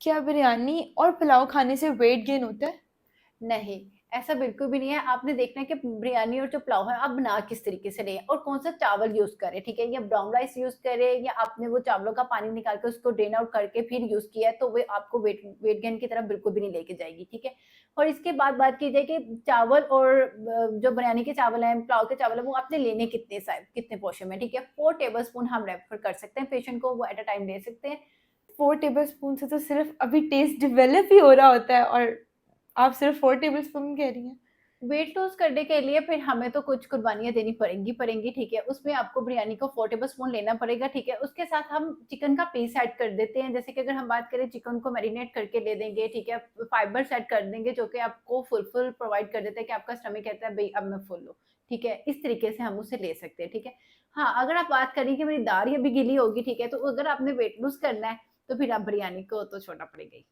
क्या बिरयानी और पुलाव खाने से वेट गेन होता है? नहीं, ऐसा बिल्कुल भी नहीं है। आपने देखना है कि बिरयानी और जो पुलाव है आप बना किस तरीके से रहे हैं और कौन-सा चावल यूज़ करें, ठीक है? या ब्राउन राइस यूज़ करें या आपने वो चावलों का पानी निकाल के उसको ड्रेन आउट करके फिर यूज़ किया है, तो वो आपको वेट गेन की तरफ बिल्कुल भी नहीं लेके जाएगी, ठीक है? और इसके बाद बात की जाए कि चावल और जो बिरयानी के चावल हैं, पुलाव के चावल हैं, वो आपने लेने कितने पोर्शन में, ठीक है? 4 टेबलस्पून हम रेफर कर सकते हैं पेशेंट को, वो एट अ टाइम ले सकते हैं। 4 टेबलस्पून से तो सिर्फ़ अभी टेस्ट डेवलप ही हो रहा होता है और आप सिर्फ़ 4 टेबलस्पून कह रही हैं। वेट लॉस करने के लिए फिर हमें तो कुछ कुर्बानियाँ देनी पड़ेंगी, ठीक है? उसमें आपको बिरयानी को 4 टेबलस्पून लेना पड़ेगा, ठीक है? उसके साथ हम चिकन का पीस ऐड कर देते हैं, जैसे कि अगर हम बात करें चिकन को मैरिनेट करके ले देंगे, ठीक है? फाइबर्स ऐड कर देंगे जो कि आपको फुल प्रोवाइड कर देता है कि आपका स्टमक कहता है भई अब मैं फुल हूँ, ठीक है? इस तरीके से हम उसे ले सकते हैं, ठीक है? हाँ, अगर आप बात करें कि मेरी दाढ़ अभी गीली होगी, ठीक है? तो अगर आपने वेट लूज़ करना है, तो फिर आप बिरयानी को तो छोड़ना पड़ेगा ही।